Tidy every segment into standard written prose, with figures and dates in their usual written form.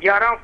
11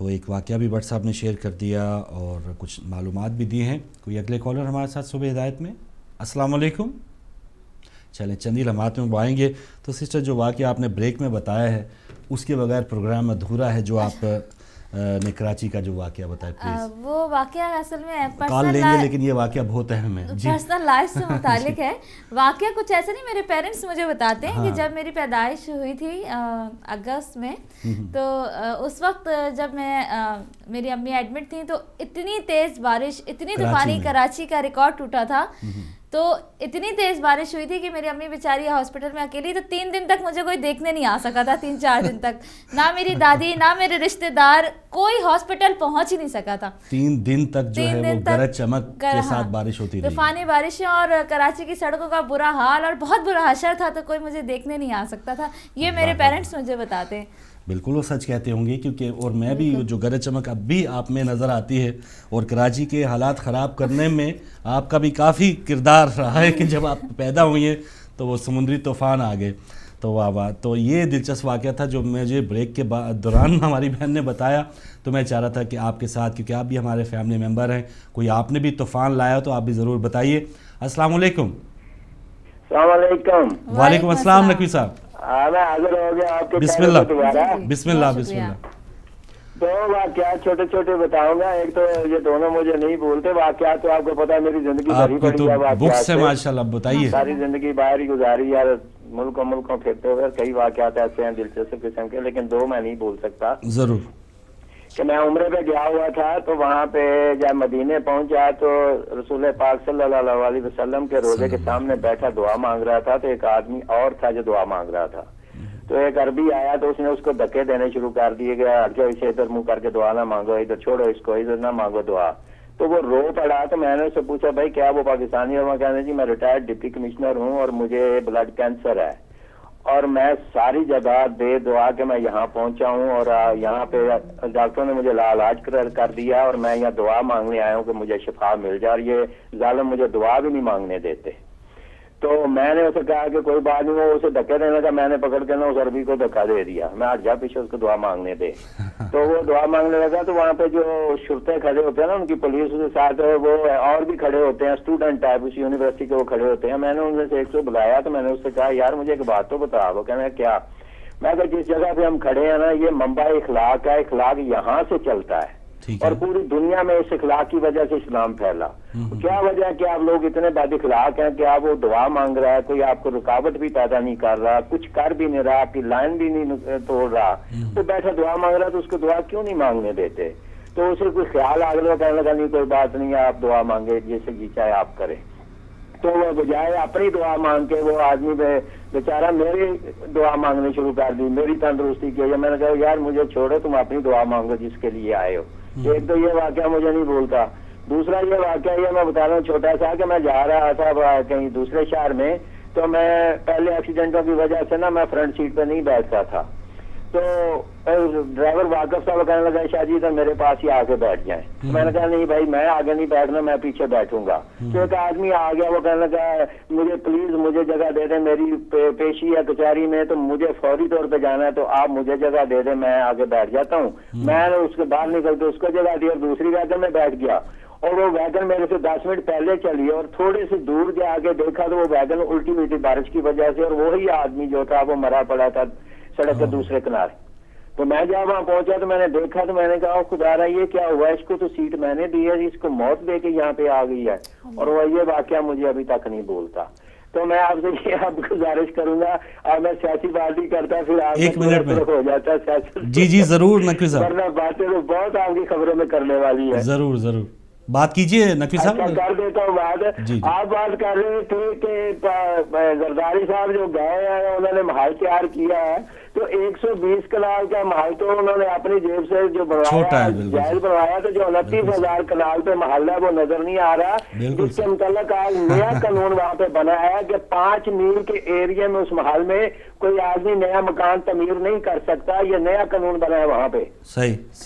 تو ایک واقعہ بھی بٹ صاحب نے شیئر کر دیا اور کچھ معلومات بھی دی ہیں. کوئی اگلے کالر ہمارے ساتھ صبح ہدایت میں. السلام علیکم. چلیں چند ہی لمحات میں آئیں گے. تو سسٹر جو واقعہ آپ نے بریک میں بتایا ہے اس کے بغیر پروگرام ادھورا ہے. جو آپ نے کراچی کا جو واقعہ بتایا پلیز. وہ واقعہ اصل میں کال لیں گے لیکن یہ واقعہ بہت اہم ہے. پرسنل لائف سے متعلق ہے. واقعہ کچھ ایسا نہیں, میرے پیرنٹس مجھے بتاتے ہیں کہ جب میری پیدائش ہوئی تھی اگست میں, تو اس وقت جب میری امی ایڈمٹ تھیں تو اتنی تیز بارش, اتنی طوفانی کراچی کا ریکارڈ ٹوٹا تھا, تو اتنی تیز بارش ہوئی تھی کہ میری امی بیچاری ہاسپٹل میں اکیلی. تو 3 دن تک مجھے کوئی دیکھنے نہیں آ سکا تھا, 3-4 دن تک نہ میری دادی نہ میرے رشتہ دار, کوئی ہاسپٹل پہنچ ہی نہیں سکا تھا. 3 دن تک جو ہے وہ گرج چمک کے ساتھ بارش ہوتی رہی, طوفانی بارشیں اور کراچی کی سڑکوں کا برا حال اور بہت برا حشر تھا, تو کوئی مجھے دیکھنے نہیں آ سکتا تھا. یہ میرے پیرنٹس مجھے بتاتے ہیں. بالکل وہ سچ کہتے ہوں گے, کیونکہ اور میں بھی جو گرج چمک اب بھی آپ میں نظر آتی ہے, اور کراچی کے حالات خراب کرنے میں آپ کا بھی کافی کردار رہا ہے کہ جب آپ پیدا ہوئی ہیں تو وہ سمندری طوفان آ گئے. تو واہ واہ. تو یہ دلچسپ واقعہ تھا جو مجھے بریک کے دوران ہماری بہن نے بتایا, تو میں چاہ رہا تھا کہ آپ کے ساتھ, کیونکہ آپ بھی ہمارے فیملی ممبر ہیں, کوئی آپ نے بھی طوفان لایا تو آپ بھی ضرور بتائیے. السلام علیکم. السلام علیکم. وعلیکم السلام نقوی صاحب. میں حاضر ہو گیا آپ کے. بسم اللہ بسم اللہ بسم اللہ. 2 واقعات چھوٹے چھوٹے بتاؤں گا. ایک تو یہ دونوں مجھے نہیں بھولتے واقعات, تو آپ کو پتا ہے میری زندگی بھری پڑی ہے واقعات سے. ماشاءاللہ بتائیے. ساری زندگی باہر ہی گزاری یار, ملکوں پھرتے ہوئے. کئی واقعات ایسے ہیں دلچسپ قسم کے, لیکن 2 میں نہیں بھول سکتا. ضرور. کہ میں عمرے پہ گیا ہوا تھا, تو وہاں پہ جب مدینے پہنچا تو رسول پاک صلی اللہ علیہ وسلم کے روزے کے سامنے بیٹھا دعا مانگ رہا تھا. تو ایک آدمی اور تھا جو دعا مانگ رہا تھا. تو ایک عربی آیا تو اس نے اس کو دھکے دینے شروع کر دیے کہ ہٹ جاؤ, اسے ادھر منہ کر کے دعا نہ مانگو, ادھر چھوڑو اس کو, ادھر نہ مانگو دعا. تو وہ رو پڑا. تو میں نے اس سے پوچھا بھائی کیا وہ پاکستانی ہے؟ وہ کہنے جی میں ریٹائرڈ ڈپٹی کمشنر ہوں اور مجھے بلڈ کینسر ہے, اور میں ساری جگہ بے دعا کہ میں یہاں پہنچا ہوں, اور یہاں پہ ڈاکٹروں نے مجھے علاج کر دیا, اور میں یہاں دعا مانگنے آیا ہوں کہ مجھے شفا مل جائے, اور یہ ظالم مجھے دعا بھی نہیں مانگنے دیتے. تو میں نے اسے کہا کہ کوئی بات نہیں, وہ اسے دھکے دینے لگا. میں نے پکڑ کے نا اس عربی کو دھکا دے دیا, میں ہٹ جا پیچھے, اس کو دعا مانگنے دے. تو وہ دعا مانگنے لگا. تو وہاں پہ جو شرطے کھڑے ہوتے ہیں نا, ان کی پولیس کے ساتھ وہ اور بھی کھڑے ہوتے ہیں, اسٹوڈنٹ ٹائپ اس یونیورسٹی کے وہ کھڑے ہوتے ہیں. میں نے ان میں سے ایک کو بلایا, تو میں نے اس سے کہا یار مجھے ایک بات تو بتا. وہ کہنا کیا؟ میں کہ جس جگہ پہ ہم کھڑے ہیں نا, یہ منبع اخلاق ہے, اخلاق یہاں سے چلتا ہے, اور پوری دنیا میں اس اخلاق کی وجہ سے اسلام پھیلا. کیا وجہ ہے کہ آپ لوگ اتنے بد اخلاق ہیں کہ آپ وہ دعا مانگ رہا ہے, کوئی آپ کو رکاوٹ بھی پیدا نہیں کر رہا, کچھ کر بھی نہیں رہا, آپ کی لائن بھی نہیں توڑ رہا, تو بیٹھا دعا مانگ رہا, تو اس کو دعا کیوں نہیں مانگنے دیتے؟ تو اسے کوئی خیال آ گیا, کہنے لگا نہیں کوئی بات نہیں ہے, آپ دعا مانگے, جیسے جی چاہے آپ کریں. تو وہ بجائے اپنی دعا مانگ کے وہ آدمی بیچارہ میری دعا مانگنے شروع کر دی, میری تندرستی کی. میں نے کہا یار مجھے چھوڑو, تم اپنی دعا مانگو جس کے لیے آئے ہو. ایک تو یہ واقعہ مجھے نہیں بھولتا. دوسرا یہ واقعہ یہ میں بتا رہا ہوں چھوٹا سا, کہ میں جا رہا تھا کہیں دوسرے شہر میں, تو میں پہلے ایکسیڈنٹوں کی وجہ سے نا میں فرنٹ سیٹ پہ نہیں بیٹھتا تھا. تو ڈرائیور واقف صاحب کہنے لگا شاہ جی تو میرے پاس ہی آگے بیٹھ جائیں. میں نے کہا نہیں بھائی میں آگے نہیں بیٹھنا, میں پیچھے بیٹھوں گا. تو ایک آدمی آ گیا, وہ کہنے لگا مجھے پلیز مجھے جگہ دے دیں, میری پیشی ہے کچہری میں, تو مجھے فوری طور پہ جانا ہے, تو آپ مجھے جگہ دے دیں, میں آگے بیٹھ جاتا ہوں. میں نے اس کے باہر نکل کے اس کو جگہ دی, اور دوسری ویگن میں بیٹھ گیا. اور وہ ویگن میرے سے 10 منٹ پہلے چلی, اور تھوڑے سے دور جا کے دیکھا تو وہ ویگن الٹی ہوئی تھی بارش کی وجہ سے, اور وہی آدمی جو تھا وہ مرا پڑا تھا سڑک کے دوسرے کنارے. تو میں جب وہاں پہنچا تو میں نے دیکھا, تو میں نے کہا خدا رہا یہ کیا ہوا, اس کو تو سیٹ میں نے دی ہے, اس کو موت دے کے یہاں پہ آ گئی ہے. اور وہ یہ واقعہ مجھے ابھی تک نہیں بھولتا. تو میں آپ سے یہ آپ گزارش کروں گا, اب میں سیاسی باتیں کرتا پھر آپ ایک منٹ میں ہو جاتا ہے. جی ضرور نقوی صاحب, ورنہ باتیں تو بہت آپ کی خبروں میں کرنے والی ہے. ضرور ضرور بات کیجئے نقوی صاحب. کر دیتا ہوں بات. آپ بات کر رہے تھے کہ زرداری صاحب جو گئے ہیں انہوں نے محل تیار کیا ہے, تو 120 کنال کا محل تو انہوں نے اپنی جیب سے جو بنوایا جائز بنوایا, تو جو 29,000 کنال پہ محل ہے وہ نظر نہیں آ رہا, جس کے متعلق آج نیا قانون وہاں پہ بنا ہے کہ 5 میل کے ایریا میں اس محل میں کوئی آدمی نیا مکان تعمیر نہیں کر سکتا. یہ نیا قانون بنا ہے وہاں پہ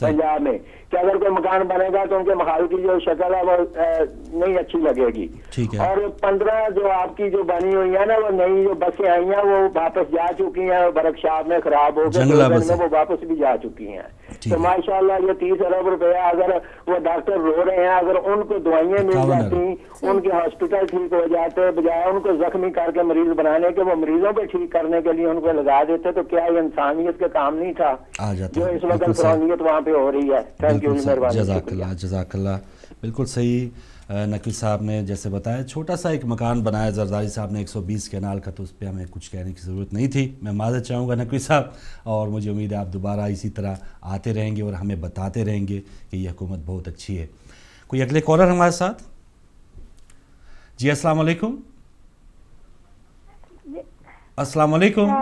پنجاب میں, کہ اگر کوئی مکان بنے گا تو ان کے محل کی جو شکل ہے وہ نہیں اچھی لگے گی. اور 15 جو آپ کی جو بنی ہوئی ہے نا وہ نئی جو بسیں آئی ہیں وہ واپس جا چکی ہیں ورکشاپ میں, خراب ہو گئے, وہ واپس بھی جا چکی ہیں. تو ماشاءاللہ یہ 30 ارب روپیہ اگر وہ ڈاکٹر رو رہے ہیں، اگر ان کو دوائیں مل جاتی، ان کے ہاسپٹل ٹھیک ہو جاتے، بجائے ان کو زخمی کر کے مریض بنانے کے وہ مریضوں پہ ٹھیک کرنے کے لیے ان کو لگا دیتے، تو کیا یہ انسانیت کا کام نہیں تھا جو اس وقت فرانیت وہاں پہ ہو رہی ہے؟ تھینک یو، مہربانی، جزاک اللہ. بالکل صحیح نقوی صاحب نے جیسے بتایا، چھوٹا سا ایک مکان بنایا زرداری صاحب نے 120 کنال کا، تو اس پہ ہمیں کچھ کہنے کی ضرورت نہیں تھی. میں معذرت چاہوں گا نقوی صاحب، اور مجھے امید ہے آپ دوبارہ اسی طرح آتے رہیں گے اور ہمیں بتاتے رہیں گے کہ یہ حکومت بہت اچھی ہے. کوئی اگلے کالر ہمارے ساتھ؟ جی السلام علیکم. السلام علیکم.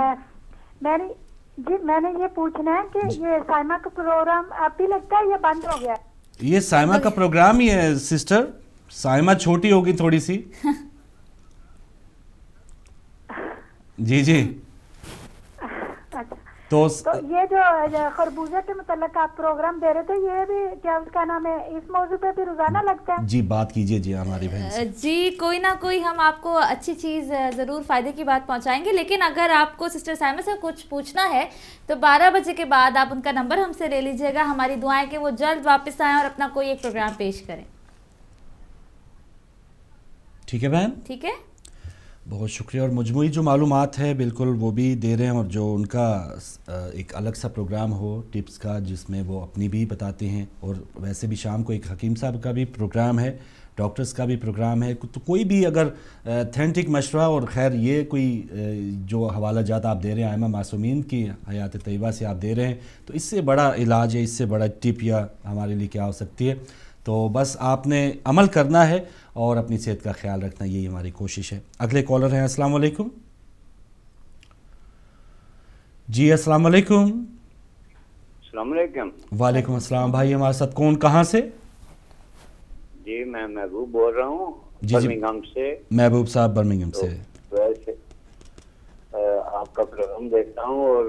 میں نے یہ پوچھنا ہے کہ یہ سائمہ کا پروگرام اب بھی لگتا ہے یا بند ہو گیا؟ یہ سائمہ کا پروگرام ہی ہے سسٹر. سائمہ چھوٹی ہوگی تھوڑی سی. جی تو یہ جو خربوزہ کے متعلق آپ پروگرام دے رہے تھے، یہ بھی کیا اس کا نام ہے، اس موضوع پہ بھی روزانہ لگتا ہے؟ جی بات کیجئے جی ہماری بہن سے. جی کوئی نہ کوئی ہم آپ کو اچھی چیز ضرور فائدے کی بات پہنچائیں گے، لیکن اگر آپ کو سسٹر سائمہ سے کچھ پوچھنا ہے تو 12 بجے کے بعد آپ ان کا نمبر ہم سے لے لیجئے گا. ہماری دعائیں کہ وہ جلد واپس آئیں اور اپنا کوئی ایک پروگرام پیش کریں. ٹھیک ہے بہن؟ ٹھیک ہے، بہت شکریہ. اور مجموعی جو معلومات ہے بالکل وہ بھی دے رہے ہیں، اور جو ان کا ایک الگ سا پروگرام ہو ٹپس کا جس میں وہ اپنی بھی بتاتے ہیں، اور ویسے بھی شام کو ایک حکیم صاحب کا بھی پروگرام ہے، ڈاکٹرز کا بھی پروگرام ہے. تو کوئی بھی اگر اتھینٹک مشورہ، اور خیر یہ کوئی جو حوالہ جات آپ دے رہے ہیں ائمہ معصومین کی حیات طیبہ سے آپ دے رہے ہیں، تو اس سے بڑا علاج ہے، اس سے بڑا ٹپ یا ہمارے لیے کیا ہو سکتی ہے. تو بس آپ نے عمل کرنا ہے اور اپنی صحت کا خیال رکھنا، یہی ہماری کوشش ہے. اگلے کالر ہیں. السلام علیکم. جی السلام علیکم. السلام علیکم. وعلیکم السلام. بھائی ہمارے ساتھ کون، کہاں سے؟ جی میں محبوب بول رہا ہوں برمنگھم سے. محبوب صاحب برمنگھم سے. ویسے آپ کا پروگرام دیکھتا ہوں اور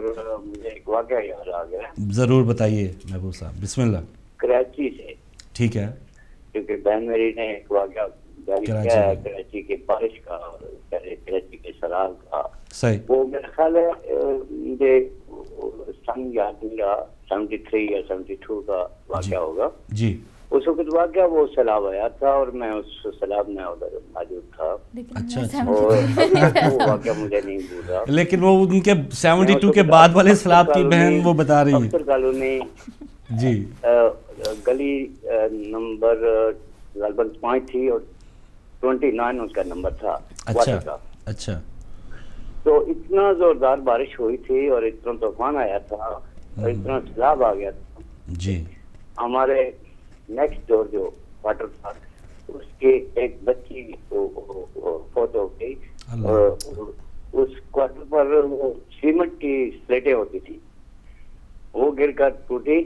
مجھے ایک واقعہ یاد آ گیا. ضرور بتائیے محبوب صاحب، بسم اللہ. کراچی سے. ٹھیک ہے. کیونکہ بہن میری نے ایک واقعہ کیا ہے کراچی کے بارش کا، کراچی کے سیلاب کا. صحیح. وہ میرا خیال ہے مجھے سن یاد نہیں رہا، 73 یا 72 کا واقعہ ہوگا. جی اس وقت واقعہ وہ سیلاب آیا تھا اور میں اس سیلاب میں ادھر موجود تھا. اچھا. وہ واقعہ مجھے نہیں بھولا. لیکن وہ ان کے 72 کے بعد والے سیلاب کی بہن وہ بتا رہی ہے. افسر کالونی جی گلی نمبر لگ بھگ 5 تھی اور 29 اس کا نمبر تھا. اچھا. تو اتنا زوردار بارش ہوئی تھی اور اتنا طوفان آیا تھا اور اتنا سیلاب آ گیا تھا. جی ہمارے نیکسٹ ڈور جو واٹر تھا اس کے ایک بچی فوت ہو گئی. اس کوارٹر پر وہ سیمنٹ کی سلیٹیں ہوتی تھی، وہ گر کر ٹوٹی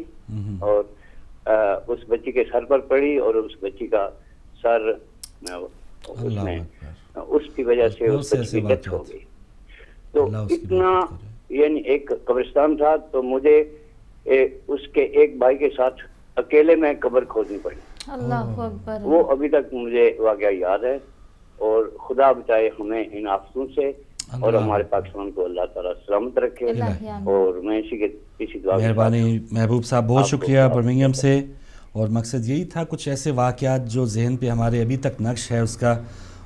اور اس بچی کے سر پر پڑی اور اس بچی کا سر اس کی وجہ سے اس بچی کی ڈیتھ ہو گئی. تو اتنا یعنی ایک قبرستان تھا تو مجھے اس کے ایک بھائی کے ساتھ اکیلے میں قبر کھودنی پڑی. اللہ اکبر. وہ ابھی تک مجھے واقعہ یاد ہے. اور خدا بچائے ہمیں ان آفتوں سے اور ہمارے پاکستان کو اللہ تعالیٰ سلامت رکھے. اور میں اسی دعا. مہربانی محبوب صاحب، بہت شکریہ برمنگھم سے. اور مقصد یہی تھا کچھ ایسے واقعات جو ذہن پہ ہمارے ابھی تک نقش ہے اس کا،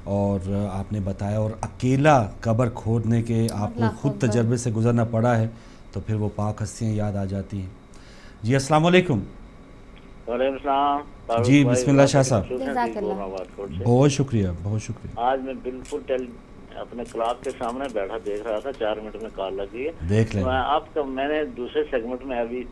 اور آپ نے بتایا. اور اکیلا قبر کھودنے کے آپ کو خود تجربے سے گزرنا پڑا ہے تو پھر وہ پاک ہستیاں یاد آ جاتی ہیں. جی السلام علیکم. وعلیکم السلام. جی بسم اللہ شاہ صاحب. بہت شکریہ بہت شکریہ. آج میں بالکل اپنے کلاس کے سامنے بیٹھا دیکھ رہا تھا، 4 منٹ میں کال لگی ہے. دیکھ لیں. آپ کا میں نے دوسرے سیگمنٹ میں ابھی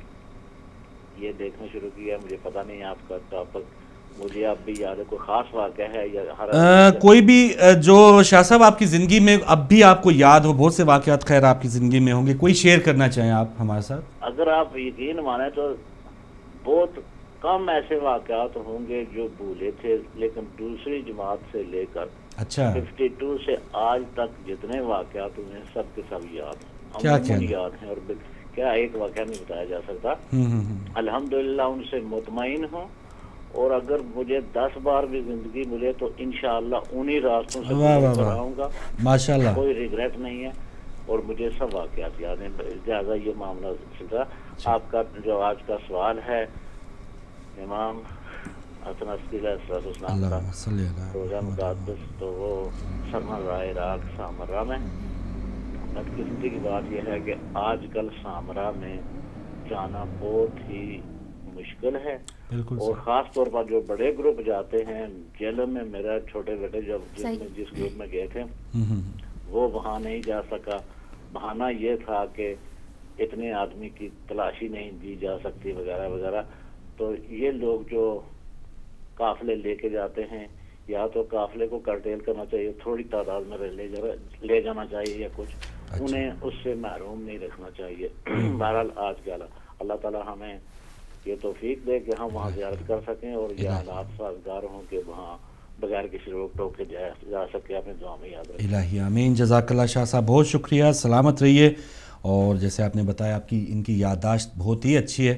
یہ دیکھنا شروع کیا، مجھے پتہ نہیں آپ کا ٹاپک مجھے اب بھی یاد ہے. کوئی خاص واقعہ ہے یا کوئی بھی جو شاہ صاحب آپ کی زندگی میں اب بھی آپ کو یاد ہو؟ بہت سے واقعات خیر آپ کی زندگی میں ہوں گے، کوئی شیئر کرنا چاہیں آپ ہمارے ساتھ؟ اگر آپ یقین مانیں تو بہت کم ایسے واقعات ہوں گے جو بھولے تھے، لیکن دوسری جماعت سے لے کر 52 سے آج تک جتنے واقعات ہوئے سب کے سب یاد ہیں. کیا یاد ہیں اور کیا ایک واقعہ نہیں بتایا جا سکتا. الحمدللہ ان سے مطمئن ہوں، اور اگر مجھے 10 بار بھی زندگی ملے تو انشاءاللہ انہی راستوں سے گزر آؤں گا. ماشاءاللہ کوئی ریگریٹ نہیں ہے اور مجھے سب واقعات یاد ہیں. لہٰذا یہ معاملہ سلسلہ آپ کا جو آج کا سوال ہے امام حسن عسکری علیہ السلام کا روزہ مقدس، تو وہ سامرا عراق سامرا میں، بدقسمتی کی بات یہ ہے کہ آج کل سامرا میں جانا بہت ہی مشکل ہے، اور خاص طور پر جو بڑے گروپ جاتے ہیں، جیلوں میں میرا چھوٹے بیٹے جس گروپ میں گئے تھے وہ وہاں نہیں جا سکا، بہانہ یہ تھا کہ اتنے آدمی کی تلاشی نہیں دی جا سکتی وغیرہ وغیرہ۔ تو یہ لوگ جو قافلے لے کے جاتے ہیں، یا تو قافلے کو کرٹیل کرنا چاہیے، تھوڑی تعداد میں لے جانا چاہیے، یا کچھ انہیں اس سے محروم نہیں رکھنا چاہیے۔ بہرحال آج کل اللہ تعالیٰ ہمیں یہ توفیق دے کہ ہم وہاں زیارت کر سکیں، اور یہ حالات سازگار ہوں کہ وہاں بغیر کسی روک ٹوک کے جا سکے۔ اپنے دعا میں یاد رکھیں۔ الہی آمین۔ جزاک اللہ شاہ صاحب، بہت شکریہ، سلامت رہیے۔ اور جیسے آپ نے بتایا آپ کی ان کی یادداشت بہت ہی اچھی ہے،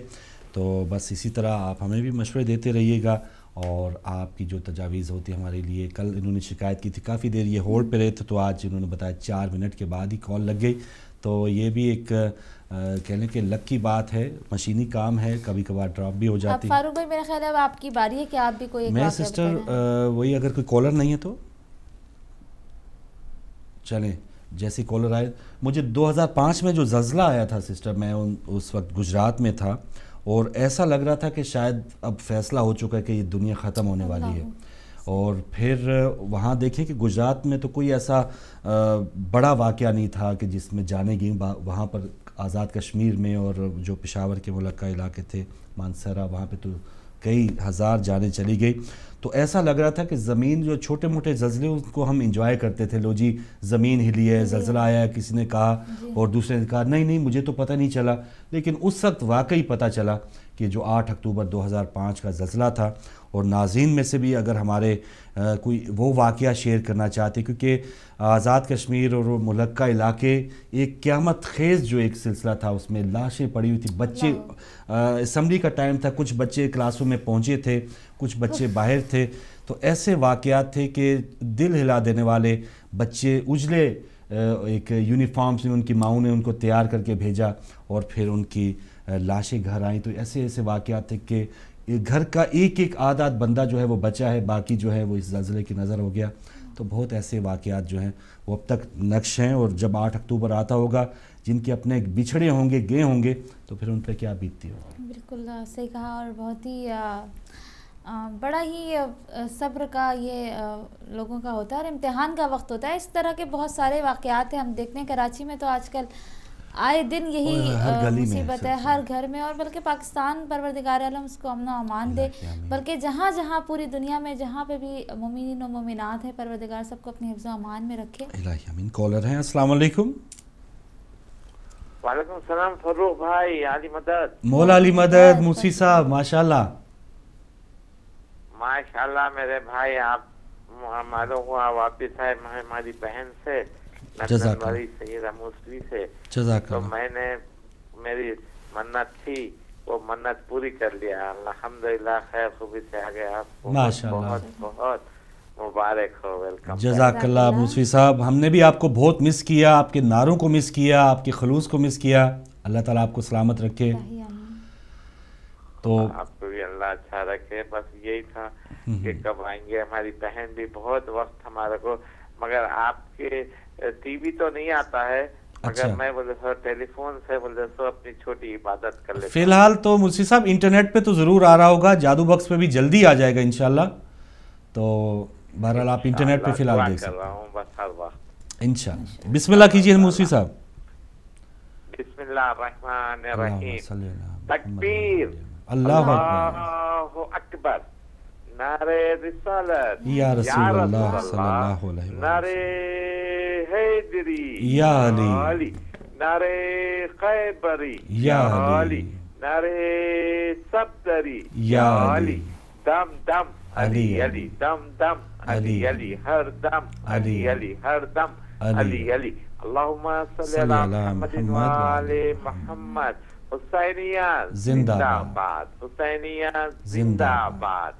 تو بس اسی طرح آپ ہمیں بھی مشورے دیتے رہیے گا، اور آپ کی جو تجاویز ہوتی ہے ہمارے لیے۔ کل انہوں نے شکایت کی تھی، کافی دیر یہ ہولڈ پہ رہے تھے، تو آج انہوں نے بتایا 4 منٹ کے بعد ہی کال لگ گئی، تو یہ بھی ایک کہنے کہ لک کی بات ہے، مشینی کام ہے، کبھی کبھار ڈراپ بھی ہو جاتی ہے۔ فاروق بھائی میرا خیال ہے اب آپ کی باری ہے کہ آپ بھی کوئی میں سسٹر وہی اگر کوئی کالر نہیں ہے تو چلیں، جیسی کالر آئے۔ مجھے 2005 میں جو زلزلہ آیا تھا سسٹر، میں اس وقت گجرات میں تھا، اور ایسا لگ رہا تھا کہ شاید اب فیصلہ ہو چکا ہے کہ یہ دنیا ختم ہونے والی ہے۔ اور پھر وہاں دیکھیں کہ گجرات میں تو کوئی ایسا بڑا واقعہ نہیں تھا کہ جس میں جانے گئیں، وہاں پر آزاد کشمیر میں اور جو پشاور کے ملکہ علاقے تھے مانسہرہ، وہاں پہ تو کئی ہزار جانیں چلی گئی۔ تو ایسا لگ رہا تھا کہ زمین، جو چھوٹے موٹے زلزلے ان کو ہم انجوائے کرتے تھے، لو جی زمین ہلی ہے، زلزلہ آیا ہے، کسی نے کہا، اور دوسرے نے کہا نہیں مجھے تو پتہ نہیں چلا، لیکن اس وقت واقعی پتہ چلا کہ جو 8 اکتوبر 2005 کا زلزلہ تھا۔ اور ناظرین میں سے بھی اگر ہمارے کوئی وہ واقعہ شیئر کرنا چاہتے، کیونکہ آزاد کشمیر اور ملکہ علاقے ایک قیامت خیز جو ایک سلسلہ تھا، اس میں لاشیں پڑی ہوئی تھی، بچے، اسمبلی کا ٹائم تھا، کچھ بچے کلاسوں میں پہنچے تھے، کچھ بچے باہر تھے، تو ایسے واقعات تھے کہ دل ہلا دینے والے۔ بچے اجلے ایک یونیفارمز میں ان کی ماؤں نے ان کو تیار کر کے بھیجا، اور پھر ان کی لاشیں گھر آئیں۔ تو ایسے واقعات تھے کہ گھر کا ایک آدھ بندہ جو ہے وہ بچا ہے، باقی جو ہے وہ اس زلزلے کی نظر ہو گیا۔ تو بہت ایسے واقعات جو ہیں وہ اب تک نقش ہیں، اور جب 8 اکتوبر آتا ہوگا، جن کے اپنے بچھڑے ہوں گے، گئے ہوں گے، تو پھر ان پہ کیا بیتتی ہوگی۔ بالکل صحیح کہا، اور بہت ہی بڑا ہی صبر کا یہ لوگوں کا ہوتا ہے، اور امتحان کا وقت ہوتا ہے۔ اس طرح کے بہت سارے واقعات ہیں، ہم دیکھتے ہیں کراچی میں تو آج کل آئے دن یہی مصیبت ہے ہر گھر میں، اور بلکہ پاکستان پروردگار عالم اس کو امن و امان دے، بلکہ جہاں جہاں پوری دنیا میں جہاں پہ بھی مومنین و مومنات ہیں، پروردگار سب کو اپنے حفظ و امان میں رکھے۔ الہی آمین۔ کالر ہیں، السلام علیکم۔ وعلیکم السلام فاروق بھائی، علی مدد، مولا علی مدد، موسی صاحب، ماشاءاللہ ماشاءاللہ میرے بھائی، آپ معلوم ہوا واپس آئے ہماری بہن سے، والی سیدہ موسوی سے، تو میں نے میری منت تھی وہ منت پوری کر لیا، الحمدللہ خیر خوبی سے آگے۔ آپ کو بہت بہت مبارک ہو، ویلکم۔ جزاک اللہ موسوی صاحب، ہم نے بھی آپ کو بہت مس کیا، آپ کے نعروں کو مس کیا، آپ کے خلوص کو مس کیا، اللہ تعالیٰ آپ کو سلامت رکھے۔ تو آپ کو بھی اللہ اچھا رکھے۔ بس یہی تھا کہ کب آئیں گے، ہماری بہن بھی بہت وقت ہمارے کو، مگر آپ کے ٹی وی تو نہیں آتا ہے، مگر میں بولے سو ٹیلی فون سے بولے سو اپنی چھوٹی عبادت کر لیتا ہوں۔ فی الحال تو مرسی صاحب انٹرنیٹ پہ تو ضرور آ رہا ہوگا، جادو باکس پہ بھی جلدی آ جائے گا انشاءاللہ، تو بہرحال آپ انٹرنیٹ پہ فی الحال دیکھ سکتے ہیں بس ہر وقت انشاءاللہ۔ بسم اللہ کیجئے موسی صاحب۔ بسم اللہ الرحمن الرحیم، تکبیر، اللہ اکبر، نعرہ رسالت یا رسول اللہ صلی اللہ علیہ وسلم، نعرہ حیدری یا علی، نعرہ خیبری یا علی، نعرہ صفدری یا علی، دم دم علی علی، دم دم علی علی، ہر دم علی علی، ہر دم علی علی، اللہم صلی علی محمد وآل محمد۔ حسینیہ زندہ باد، حسینیہ زندہ باد،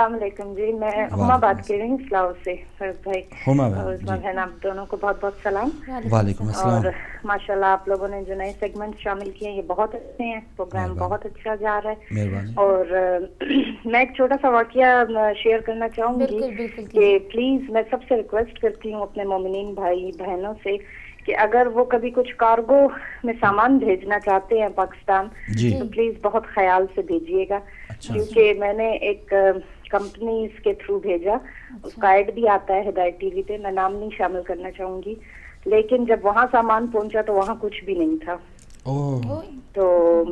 السلام علیکم جی، میں ہما بات کر رہی ہوں اسلاؤ سے. فرق بھائی اور بہن آپ دونوں کو بہت بہت سلام. وعلیکم السلام. اور ماشاءاللہ آپ لوگوں نے جو نئے سیگمنٹ شامل کیے ہیں یہ بہت اچھے ہیں، پروگرام بہت اچھا جا رہا ہے. اور میں ایک چھوٹا سا واقعہ شیئر کرنا چاہوں گی کہ پلیز میں سب سے ریکویسٹ کرتی ہوں اپنے مومنین بھائی بہنوں سے کہ اگر وہ کبھی کچھ کارگو میں سامان بھیجنا چاہتے ہیں پاکستان تو پلیز بہت خیال سے بھیجیے گا. کیونکہ میں نے ایک کمپنیز کے تھرو بھیجا، اس کا ایڈ بھی آتا ہے ہدایت ٹی وی پہ، میں نام نہیں شامل کرنا چاہوں گی، لیکن جب وہاں سامان پہنچا تو وہاں کچھ بھی نہیں تھا. تو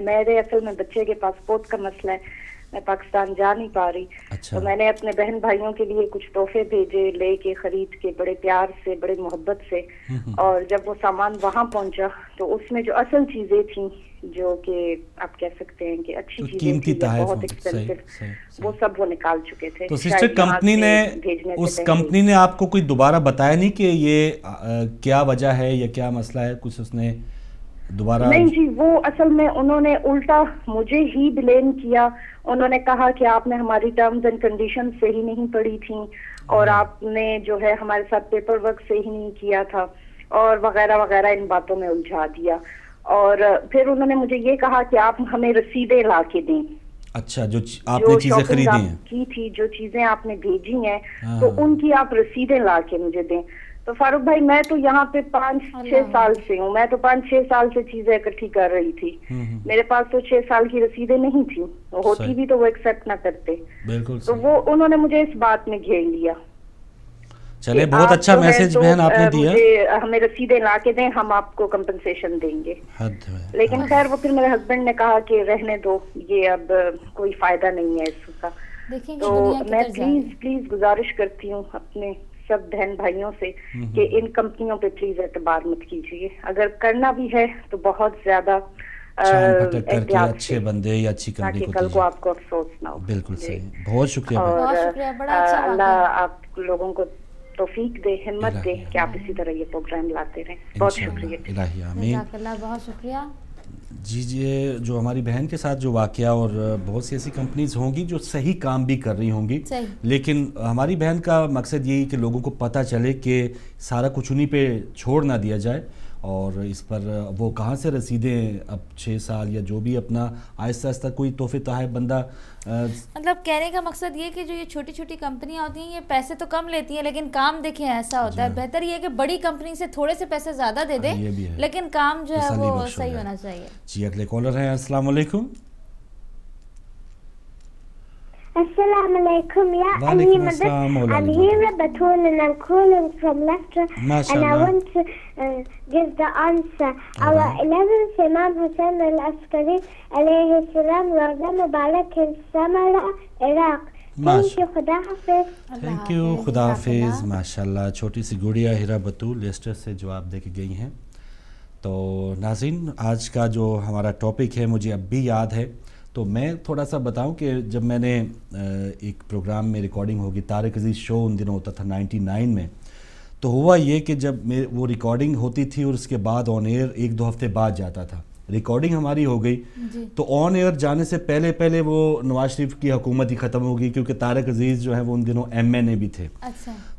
میرے اصل میں بچے کے پاسپورٹ کا مسئلہ ہے، میں پاکستان جا نہیں پا رہی. تو میں نے اپنے بہن بھائیوں کے لیے کچھ تحفے بھیجے، لے کے خرید کے بڑے پیار سے بڑے محبت سے. اور جب وہ سامان وہاں پہنچا تو اس میں جو اصل چیزیں تھیں جو کہ آپ کہہ سکتے ہیں کہ اچھی چیزیں تھیں بہت ایکسپینسو، وہ سب وہ نکال چکے تھے. تو سسٹر اس کمپنی نے آپ کو کوئی دوبارہ بتایا نہیں کہ یہ کیا وجہ ہے یا کیا مسئلہ ہے؟ کچھ اس نے دوبارہ؟ نہیں جی، وہ اصل میں انہوں نے الٹا مجھے ہی بلیم کیا. انہوں نے کہا کہ آپ نے ہماری ٹرمز اینڈ کنڈیشن صحیح نہیں پڑھی تھیں اور آپ نے جو ہے ہمارے ساتھ پیپر ورک صحیح نہیں کیا تھا اور وغیرہ وغیرہ، ان باتوں میں الجھا دیا. اور پھر انہوں نے مجھے یہ کہا کہ آپ ہمیں رسیدیں لا کے دیں. اچھا، جو آپ نے چیزیں خریدی ہیں کی تھی، جو چیزیں آپ نے بھیجی ہیں تو ان کی آپ رسیدیں لا کے مجھے دیں. تو فاروق بھائی میں تو یہاں پہ 5-6 سال سے ہوں، میں تو 5-6 سال سے چیزیں اکٹھی کر رہی تھی. میرے پاس تو 6 سال کی رسیدیں نہیں تھیں، ہوتی بھی تو وہ ایکسپٹ نہ کرتے. تو وہ انہوں نے مجھے اس بات میں گھیر لیا. چلے بہت اچھا میسج بہن آپ نے دیا، ہمیں رسیدیں لا کے دیں، ہم آپ کو کمپنسیشن دیں گے. لیکن خیر وہ پھر میرے ہسبینڈ نے کہا کہ رہنے دو، یہ اب کوئی فائدہ نہیں ہے اس کا. تو میں پلیز گزارش کرتی ہوں اپنے سب بہن بھائیوں سے کہ ان کمپنیوں پہ پلیز اعتبار مت کیجیے. اگر کرنا بھی ہے تو بہت زیادہ اچھے بندے یا اچھی کمپنی کو کل کو آپ کو افسوس نہ ہو. بالکل صحیح، بہت شکریہ. اور اللہ آپ لوگوں کو توفیق دے، ہمت دے کہ آپ اسی طرح یہ پروگرام لاتے رہیں. بہت شکریہ. الہی آمین. بہت شکریہ. جی جو ہماری بہن کے ساتھ جو واقعہ، اور بہت سی ایسی کمپنیز ہوں گی جو صحیح کام بھی کر رہی ہوں گی، لیکن ہماری بہن کا مقصد یہی کہ لوگوں کو پتہ چلے کہ سارا کچھ انہی پہ چھوڑ نہ دیا جائے. اور اس پر وہ کہاں سے رسیدیں اب 6 سال یا جو بھی اپنا آہستہ آہستہ کوئی تحفے تحائف بندہ، مطلب کہنے کا مقصد یہ کہ جو یہ چھوٹی چھوٹی کمپنیاں ہوتی ہیں یہ پیسے تو کم لیتی ہیں لیکن کام دیکھیں ایسا ہوتا ہے. بہتر یہ ہے کہ بڑی کمپنی سے تھوڑے سے پیسے زیادہ دے دیں لیکن کام جو ہے وہ صحیح ہونا چاہیے. جی اگلے کالر ہیں. السلام علیکم. Assalamu alaikum. I'm here Batul and I'm calling from Leicester and I want to give the answer. Our 11th Imam Hussain al-Askari alayhi salam was Mubarak in Samara, Iraq. Thank you, Khuda Hafiz. Thank you, Khuda Hafiz. ماشاءاللہ چھوٹی سی گڑیا ہیرا بطول Leicester سے جواب دے کے گئی ہیں. تو ناظرین آج کا جو ہمارا ٹاپک ہے مجھے اب بھی یاد ہے. تو میں تھوڑا سا بتاؤں کہ جب میں نے ایک پروگرام میں ریکارڈنگ ہوگی، طارق عزیز شو ان دنوں ہوتا تھا 99 میں، تو ہوا یہ کہ جب وہ ریکارڈنگ ہوتی تھی اور اس کے بعد آن ایئر 1-2 ہفتے بعد جاتا تھا. ریکارڈنگ ہماری ہو گئی تو آن ایئر جانے سے پہلے وہ نواز شریف کی حکومت ہی ختم ہو گئی، کیونکہ طارق عزیز جو ہے وہ ان دنوں MNA بھی تھے.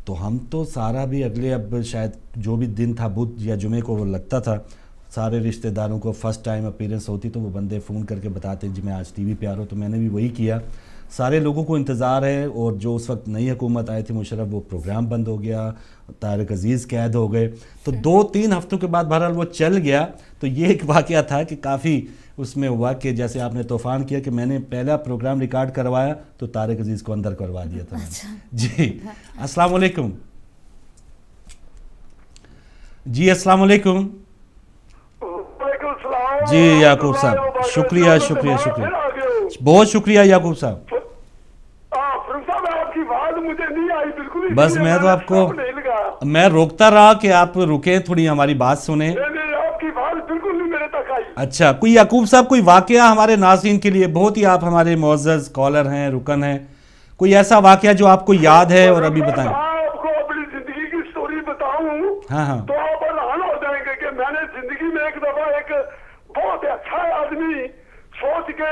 تو ہم تو سارا بھی اگلے اب شاید جو بھی دن تھا بدھ یا جمعے کو وہ لگتا تھا، سارے رشتہ داروں کو فرسٹ ٹائم اپیرنس ہوتی تو وہ بندے فون کر کے بتاتے جی میں آج ٹی وی پہ آ رہا ہوں. تو میں نے بھی وہی کیا. سارے لوگوں کو انتظار ہے. اور جو اس وقت نئی حکومت آئی تھی مشرف، وہ پروگرام بند ہو گیا، طارق عزیز قید ہو گئے. تو 2-3 ہفتوں کے بعد بہرحال وہ چل گیا. تو یہ ایک واقعہ تھا کہ کافی اس میں ہوا کہ جیسے آپ نے طوفان کیا کہ میں نے پہلا پروگرام ریکارڈ کروایا تو طارق عزیز کو اندر کروا دیا تھا. جی السلام علیکم. جی السلام علیکم. جی یعقوب صاحب شکریہ بہت شکریہ یعقوب صاحب. بس میں تو آپ کو میں روکتا رہا کہ آپ رکیں، تھوڑی ہماری بات سنیں. اچھا کوئی یعقوب صاحب کوئی واقعہ ہمارے ناظرین کے لیے، بہت ہی آپ ہمارے معزز کالر ہیں، رکن ہیں، کوئی ایسا واقعہ جو آپ کو یاد ہے اور ابھی بتائیں. آپ کو اپنی زندگی کی سٹوری بتاؤں تو آپ حیران ہو جائیں گے کہ میں نے زندگی میں ایک دفعہ ایک بہت اچھا آدمی سوچ کے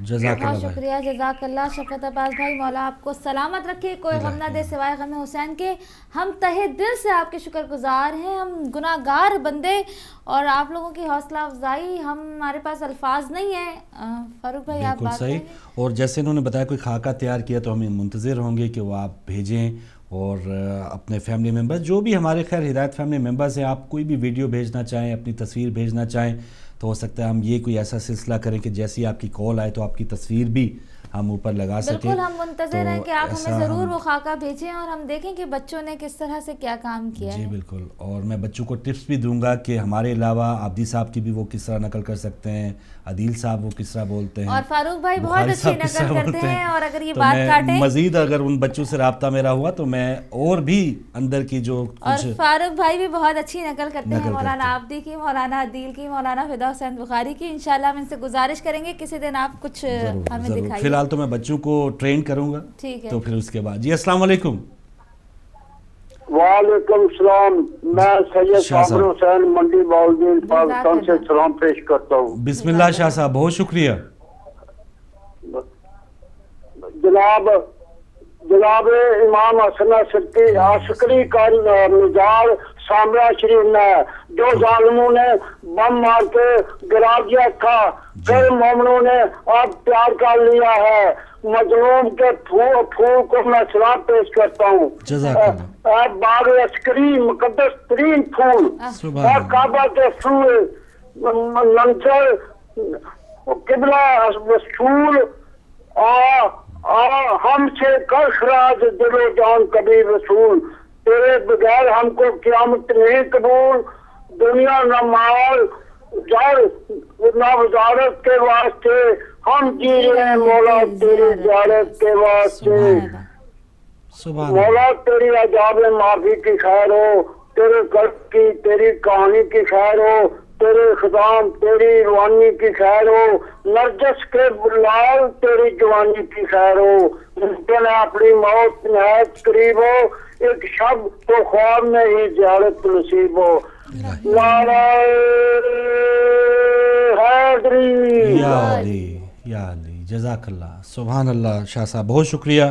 بہت شکریہ, جزاک اللہ شفقت عباس بھائی, مولا آپ کو سلامت رکھے, کوئی غم نہ دے سوائے غم حسین کے. ہم تہہ دل سے آپ کے شکر گزار ہیں, ہم گناہ گار بندے, اور آپ لوگوں کی حوصلہ افزائی, ہمارے پاس الفاظ نہیں ہیں. فاروق بھائی آپ بات صحیح. اور جیسے انہوں نے بتایا کوئی خاکہ تیار کیا تو ہم منتظر ہوں گے کہ وہ آپ بھیجیں, اور اپنے فیملی ممبرز جو بھی ہمارے خیر ہدایت فیملی ممبرز ہیں, آپ کوئی بھی ویڈیو بھیجنا چاہیں, اپنی تصویر بھیجنا چاہیں تو ہو سکتا ہے ہم یہ کوئی ایسا سلسلہ کریں کہ جیسی آپ کی کال آئے تو آپ کی تصویر بھی ہم اوپر لگا سکیں. بالکل, ہم منتظر ہیں کہ آپ ہمیں ضرور وہ خاکہ بھیجیں اور ہم دیکھیں کہ بچوں نے کس طرح سے کیا کام کیا ہے. جی بالکل, اور میں بچوں کو ٹپس بھی دوں گا کہ ہمارے علاوہ عابدی صاحب کی بھی وہ کس طرح نقل کر سکتے ہیں, عدیل صاحب وہ کس طرح بولتے ہیں, اور فاروق بھائی بہت اچھی نقل کرتے ہیں. اور اگر یہ بات کاٹیں مزید اگر ان بچوں سے رابطہ میرا ہوا تو میں اور بھی اندر کی جو اور فاروق بھائی بھی بہت اچھی نقل کرتے ہیں, مولانا عابدی کی, مولانا عدیل کی, مولانا فدا حسین بخاری کی. انشاءاللہ ہم ان سے گزارش کریں گے کسی دن آپ کچھ ہمیں دکھائیے. فی الحال تو میں بچوں کو ٹرین کروں گا, تو پھر اس کے بعد. جی السلام علیکم. وعلیکم السلام, میں سید صابر حسین منڈی باؤدین پاکستان سے سلام پیش کرتا ہوں. بسم اللہ شاہ صاحب, بہت شکریہ. جناب امام حسن عسکری کا مزار سامرا شریف میں جو ظالموں نے بم مار کے گرا دیا تھا, کئی مومنوں نے اب پیار کر لیا ہے. مظلوم کے پھول کو میں سلام پیش کرتا ہوں. باغ عسکری مقدس ترین پھول اور کعبہ کے پھول منظر قبلہ رسول ہم سے کر خراج دل و جان کبھی رسول. تیرے بغیر ہم کو قیامت نہیں قبول, دنیا نہ مال نہ وزارت کے واسطے ہم جی رہے ہیں مولا تیری زیارت کے واسطے. مولا تیری عجاب معافی کی خیر ہو, تیرے قلب کی تیری کہانی کی خیر ہو, تیرے خدام تیری روانی کی خیر ہو, نرجس کے لال تیری جوانی کی خیر ہو. ممکن ہے اپنی موت نہایت قریب ہو, ایک شب تو خواب میں ہی زیارت نصیب ہو. نعرہ حیدری. یا علی, جزاک اللہ, سبحان اللہ. شاہ صاحب بہت شکریہ.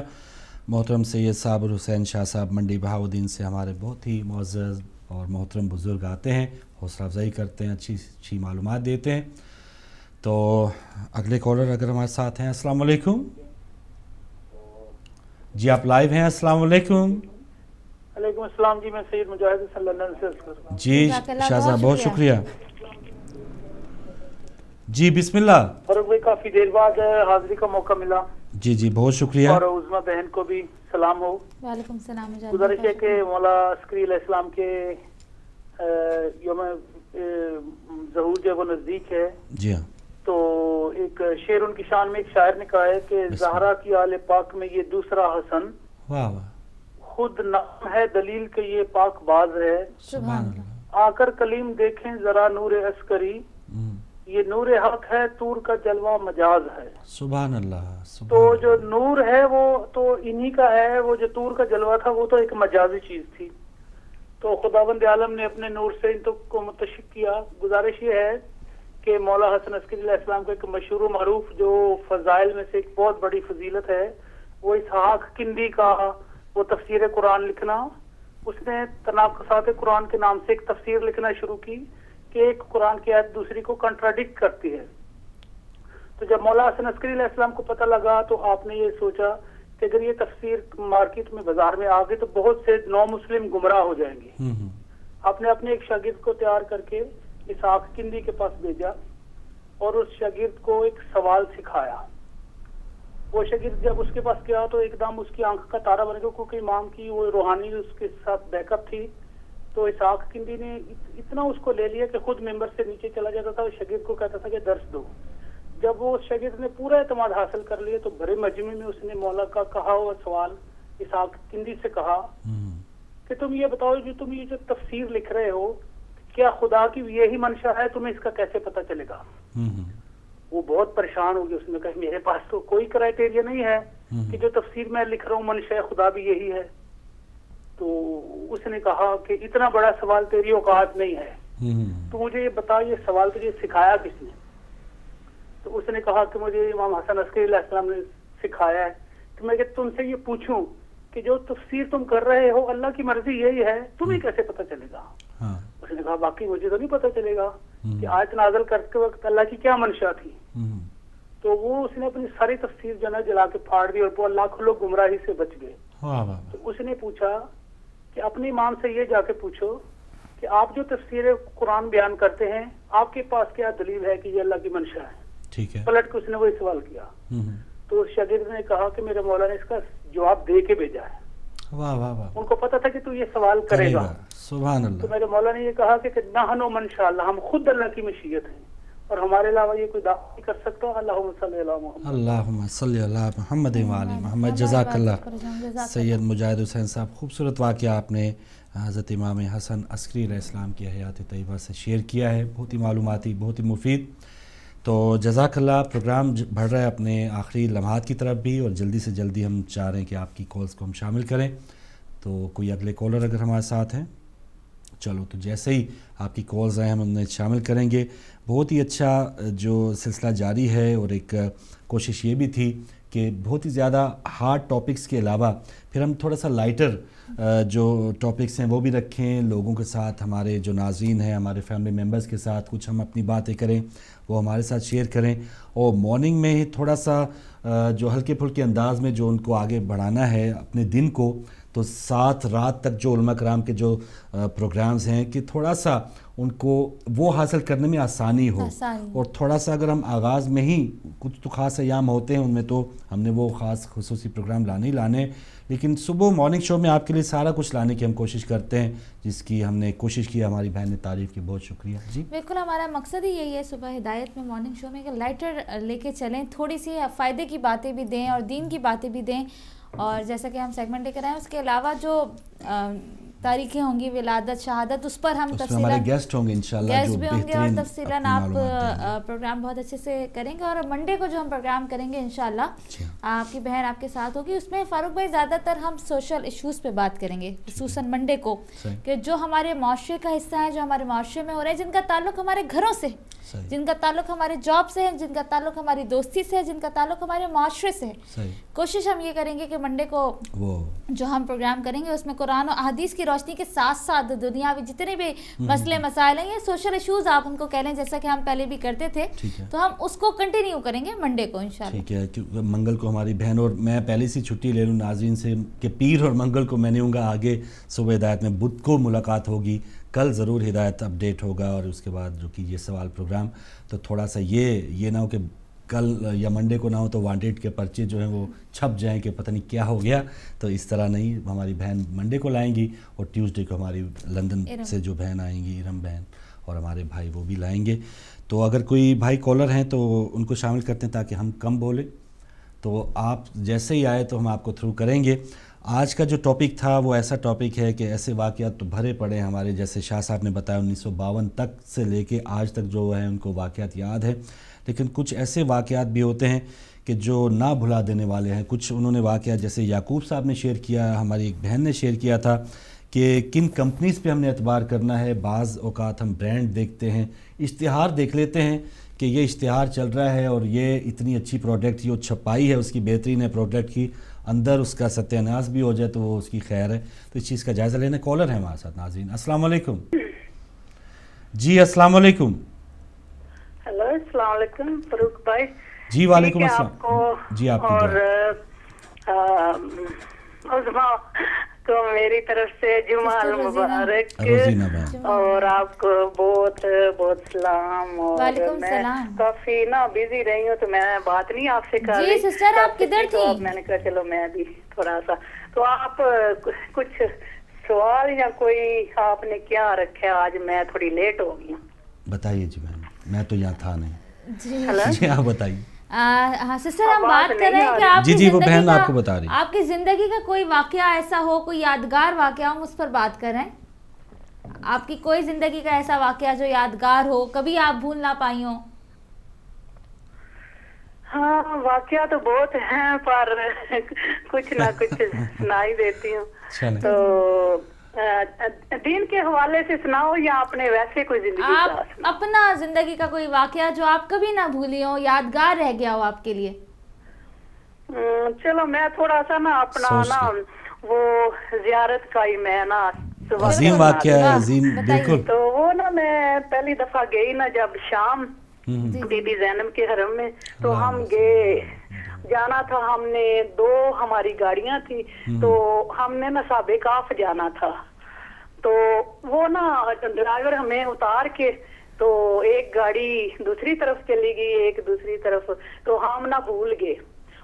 محترم سید صابر حسین شاہ صاحب منڈی بہاؤدین سے ہمارے بہت ہی معزز اور محترم بزرگ آتے ہیں, حوصلہ افزائی کرتے ہیں, اچھی معلومات دیتے ہیں. تو اگلے کالر اگر ہمارے ساتھ ہیں. السلام علیکم. جی آپ لائیو ہیں. السلام علیکم. علیکم السلام. جی میں سید مجاہد حسن لندن سے. جی شاہ صاحب بہت شکریہ. جی بسم اللہ. فاروق بھائی کافی دیر بعد حاضری کا موقع ملا. جی جی بہت شکریہ. اور عظما بہن کو بھی سلام ہو. وعلیکم السلام. گزارش ہے کہ مولا عسکری علیہ السلام کے یوم ظہور جو وہ نزدیک ہے. جی ہاں. تو ایک شعر ان کی شان میں ایک شاعر نے کہا ہے کہ زہرا کی آل پاک میں یہ دوسرا حسن, واہ واہ, خود نام ہے دلیل کہ یہ پاک باز ہے. سبحان اللہ. آ کر کلیم دیکھیں ذرا نور عسکری, یہ نور حق ہے طور کا جلوہ مجاز ہے. سبحان اللہ. تو جو نور ہے وہ تو انہی کا ہے, وہ جو طور کا جلوہ تھا وہ تو ایک مجازی چیز تھی. تو خداوند عالم نے اپنے نور سے ان کو متشق کیا. گزارش یہ ہے کہ مولا حسن عسکری علیہ السلام کا ایک مشہور و معروف جو فضائل میں سے ایک بہت بڑی فضیلت ہے, وہ اسحاق کندی کا وہ تفسیر قرآن لکھنا. اس نے تناقضات قرآن کے نام سے ایک تفسیر لکھنا شروع کی کہ ایک قرآن کی آیت دوسری کو کنٹراڈکٹ کرتی ہے. تو جب مولا حسن عسکری علیہ السلام کو پتہ لگا تو آپ نے یہ سوچا کہ اگر یہ تفسیر مارکیٹ میں بازار میں آ گئی تو بہت سے نو مسلم گمراہ ہو جائیں گے. آپ نے اپنے ایک شاگرد کو تیار کر کے اسحاق کندی کے پاس بھیجا اور اس شاگرد کو ایک سوال سکھایا. وہ شاگرد جب اس کے پاس گیا تو ایک دم اس کی آنکھ کا تارا بن گیا, کیونکہ امام کی وہ روحانی اس کے ساتھ بیک اپ تھی. تو اسحاق کندی نے اتنا اس کو لے لیا کہ خود ممبر سے نیچے چلا جاتا تھا اور شاگرد کو کہتا تھا کہ درس دو. جب وہ شاگرد نے پورا اعتماد حاصل کر لیا تو بڑے مجمع میں اس نے مولا کا کہا ہوا سوال اسحاق کندی سے کہا کہ تم یہ بتاؤ تم یہ جو تفسیر لکھ رہے ہو کیا خدا کی یہی منشا ہے, تمہیں اس کا کیسے پتہ چلے گا. وہ بہت پریشان ہو گیا. اس نے کہا میرے پاس تو کوئی کرائٹیریا نہیں ہے کہ جو تفسیر میں لکھ رہا ہوں منشا خدا بھی یہی ہے. تو اس نے کہا کہ اتنا بڑا سوال تیری اوقات نہیں ہے, تو مجھے یہ بتا یہ سوال تجھے سکھایا کس نے. تو اس نے کہا کہ مجھے امام حسن عسکری علیہ السلام نے سکھایا ہے کہ میں تم سے یہ پوچھوں کہ جو تفسیر تم کر رہے ہو اللہ کی مرضی یہی ہے, تمہیں کیسے پتہ چلے گا؟ اس نے کہا باقی مجھے تو نہیں پتہ چلے گا کہ آیت نازل کرتے وقت اللہ کی کیا منشا تھی. تو وہ اس نے اپنی ساری تفسیر جو ہے جلا کے پھاڑ دی اور وہ لاکھوں لوگ گمراہی سے بچ گئے. تو اس نے پوچھا کہ اپنے امام سے یہ جا کے پوچھو کہ آپ جو تفسیر قرآن بیان کرتے ہیں آپ کے پاس کیا دلیل ہے کہ یہ اللہ کی منشا ہے؟ ٹھیک ہے. پلٹ کے اس نے وہی سوال کیا. تو شاگرد نے کہا کہ میرے مولا نے اس کا جواب دے کے بھیجا ہے. واہ واہ واہ. ان کو پتا تھا کہ تو یہ سوال کرے گا. سبحان اللہ. تو میرے مولا نے یہ کہا کہ نحن منشاء اللہ, ہم خود اللہ کی مشیت ہیں اور ہمارے علاوہ یہ کوئی دعویٰ نہیں کر سکتا. اللہم صلی علی محمد. اللہم صلی علی محمد و علی محمد. جزاک اللہ سید مجاہد حسین صاحب. خوبصورت واقعہ آپ نے حضرت امام حسن عسکری علیہ السلام کی حیات طیبہ سے شیئر کیا ہے, بہت ہی معلوماتی, بہت ہی مفید. تو جزاک اللہ. پروگرام بڑھ رہا ہے اپنے آخری لمحات کی طرف بھی, اور جلدی سے جلدی ہم چاہ رہے ہیں کہ آپ کی کالز کو ہم شامل کریں. تو کوئی اگلے کالر اگر ہمارے ساتھ ہیں, چلو تو جیسے ہی آپ کی کالز آئیں ہم انہیں شامل کریں گے. بہت ہی اچھا جو سلسلہ جاری ہے, اور ایک کوشش یہ بھی تھی کہ بہت ہی زیادہ ہارڈ ٹاپکس کے علاوہ پھر ہم تھوڑا سا لائٹر جو ٹاپکس ہیں وہ بھی رکھیں, لوگوں کے ساتھ, ہمارے جو ناظرین ہیں, ہمارے فیملی ممبرز کے ساتھ کچھ ہم اپنی باتیں کریں, وہ ہمارے ساتھ شیئر کریں. اور مارننگ میں ہی تھوڑا سا جو ہلکے پھلکے انداز میں جو ان کو آگے بڑھانا ہے اپنے دن کو, تو 7 رات تک جو علماء کرام کے جو پروگرامز ہیں کہ تھوڑا سا ان کو وہ حاصل کرنے میں آسانی ہو. اور تھوڑا سا اگر ہم آغاز میں ہی, کچھ تو خاص ایام ہوتے ہیں ان میں تو ہم نے وہ خاص خصوصی پروگرام لانے ہی لانے, لیکن صبح مارننگ شو میں آپ کے لیے سارا کچھ لانے کی ہم کوشش کرتے ہیں, جس کی ہم نے کوشش کی. ہماری بہن نے تعریف کی, بہت شکریہ. جی بالکل, ہمارا مقصد ہی یہی ہے صبح ہدایت میں مارننگ شو میں کہ لائٹر لے کے چلیں, تھوڑی سی فائدے کی باتیں بھی دیں اور دین کی باتیں بھی دیں. اور جیسا کہ ہم سیگمنٹ لے کر آئے ہیں, اس کے علاوہ جو تاریخیں ہوں گی ولادت شہادت, اس پر ہم تفصیلاً گیسٹ ہوں گے انشاءاللہ, گیسٹ بھی ہوں گے, اور تفصیلاً آپ پروگرام بہت اچھے سے کریں گے. اور منڈے کو جو ہم پروگرام کریں گے انشاءاللہ آپ کی بہن آپ کے ساتھ ہوگی. اس میں فاروق بھائی زیادہ تر ہم سوشل ایشوز پہ بات کریں گے, خصوصاً منڈے کو, کہ جو ہمارے معاشرے کا حصہ ہے, جو ہمارے معاشرے میں ہو رہے ہیں, جن کا تعلق ہمارے گھروں سے, جن کا تعلق ہمارے جاب سے ہے, جن کا تعلق ہماری دوستی سے ہے, جن کا تعلق ہمارے معاشرے سے ہے. کوشش ہم یہ کریں گے کہ منڈے کو جو ہم پروگرام کریں گے اس میں قرآن و احادیث کی روشنی کے ساتھ ساتھ دنیاوی جتنے بھی مسئلے مسائل ہیں, یہ سوشل ایشوز آپ ان کو کہہ لیں, جیسا کہ ہم پہلے بھی کرتے تھے, تو ہم اس کو کنٹینیو کریں گے منڈے کو انشاءاللہ. ٹھیک ہے, کیونکہ منگل کو ہماری بہن, اور میں پہلے سے چھٹی لے لوں ناظرین سے کہ پیر اور منگل کو میں نہیں ہوں گا, آگے صبح ہدایت میں بدھ کو ملاقات ہوگی, کل ضرور ہدایت اپڈیٹ ہوگا, اور اس کے بعد جو کیجیے سوال پروگرام. تو تھوڑا سا یہ نہ ہو کہ کل یا منڈے کو نہ ہو تو وانٹیڈ کے پرچے جو ہیں وہ چھپ جائیں کہ پتہ نہیں کیا ہو گیا. تو اس طرح نہیں, ہماری بہن منڈے کو لائیں گی, اور ٹیوزڈے کو ہماری لندن سے جو بہن آئیں گی, ارم بہن, اور ہمارے بھائی وہ بھی لائیں گے. تو اگر کوئی بھائی کالر ہیں تو ان کو شامل کرتے ہیں تاکہ ہم کم بولیں. تو آپ جیسے ہی آئے تو ہم آپ کو تھرو کریں گے. آج کا جو ٹاپک تھا وہ ایسا ٹاپک ہے کہ ایسے واقعات تو بھرے پڑے ہیں ہمارے, جیسے شاہ صاحب نے بتایا 1952 تک سے لے کے آج تک جو ہے ان کو واقعات یاد ہے, لیکن کچھ ایسے واقعات بھی ہوتے ہیں کہ جو نہ بھلا دینے والے ہیں. کچھ انہوں نے واقعات جیسے یعقوب صاحب نے شیئر کیا, ہماری ایک بہن نے شیئر کیا تھا کہ کن کمپنیز پہ ہم نے اعتبار کرنا ہے. بعض اوقات ہم برانڈ دیکھتے ہیں, اشتہار دیکھ لیتے ہیں کہ یہ اشتہار چل رہا ہے اور یہ اتنی اچھی پروڈکٹ, یہ چھپائی ہے اس کی بہترین ہے پروڈکٹ کی, اندر اس کا ستیہ ناش بھی ہو جائے تو وہ اس کی خیر ہے. تو اس چیز کا جائزہ لینا. کالر ہے ہمارے ساتھ ناظرین. السلام علیکم. جی السلام علیکم. ہیلو السلام علیکم فاروق بھائی. جی وعلیکم السلام. جی آپ کو میری طرف سے جمعہ مبارک, اور آپ کو بہت بہت سلام. اور میں کافی بزی رہی ہوں تو میں بات نہیں آپ سے کر رہی. سسٹر آپ کدھر تھی؟ میں نے کہا چلو میں بھی تھوڑا سا. تو آپ کچھ سوال یا کوئی آپ نے کیا رکھا؟ آج میں تھوڑی لیٹ ہو گئی ہوں. بتائیے جی بہن, میں تو یہاں تھا نہیں. جی آپ بتائیے. ہاں سسٹر, ہم بات کر رہے ہیں کہ آپ کی وہ بہن آپ کو بتا رہی, آپ کی زندگی کا کوئی واقعہ ایسا ہو, کوئی یادگار واقعہ ہو, اس پر بات کر رہے ہیں. آپ کی کوئی زندگی کا ایسا واقعہ جو یادگار ہو, کبھی آپ بھول نہ پائی ہوں. ہاں واقعہ تو بہت ہیں, پر کچھ نہ کچھ سنا ہی دیتی ہوں. تو دین کے حوالے سے سناؤ یا اپنے ویسے کوئی زندگی کا؟ اپنا زندگی کا کوئی واقعہ جو آپ کبھی نہ بھولی ہو, یادگار رہ گیا ہو آپ کے لیے. چلو میں تھوڑا سا نا اپنا نا وہ زیارت کا ہی میں نا عظیم واقعہ ہے, عظیم بالکل. تو وہ نا میں پہلی دفعہ گئی نا جب شام بی بی زینب کے حرم میں, تو ہم گئے, جانا تھا ہم نے 2 ہماری گاڑیاں تھی, تو ہم نے نا صحابہ کاف جانا تھا. تو وہ نا ڈرائیور ہمیں اتار کے تو ایک گاڑی دوسری طرف چلی گئی, ایک دوسری طرف, تو ہم نہ بھول گئے,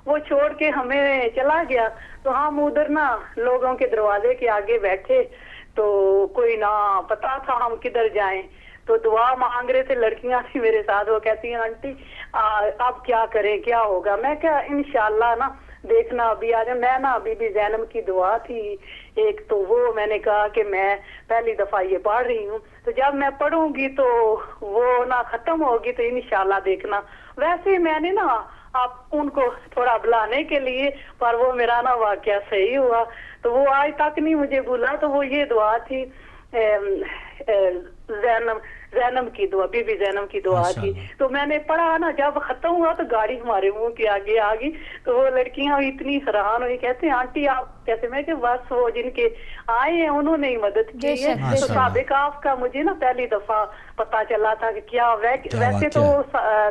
وہ چھوڑ کے ہمیں چلا گیا. تو ہم ادھر نا لوگوں کے دروازے کے آگے بیٹھے, تو کوئی نہ پتا تھا ہم کدھر جائیں. تو دعا مانگ رہے تھے, لڑکیاں تھی میرے ساتھ, وہ کہتی ہیں آنٹی اب کیا کریں, کیا ہوگا. میں کیا انشاءاللہ نا دیکھنا ابھی آ جائے. میں نا بی بی زینب کی دعا تھی ایک, تو وہ میں نے کہا کہ میں پہلی دفعہ یہ پڑھ رہی ہوں, تو جب میں پڑھوں گی تو وہ نا ختم ہوگی تو انشاءاللہ دیکھنا. ویسے میں نے نا آپ ان کو تھوڑا بلانے کے لیے, پر وہ میرا نا واقعہ صحیح ہوا, تو وہ آج تک نہیں مجھے بھولا. تو وہ یہ دعا تھی زینب کی دعا, بی بی زینب کی دعا تھی. تو میں نے پڑھا نا, جب ختم ہوا تو گاڑی ہمارے منہ کے آگے آ گئی. تو وہ لڑکیاں اتنی حیران ہوئی, کہتے ہیں آنٹی آپ کیسے. میں کہ بس وہ جن کے آئے ہیں انہوں نے مدد کی ہے. تو صحابہ کاف کا مجھے نا پہلی دفعہ پتا چلا تھا کہ کیا ویسے تو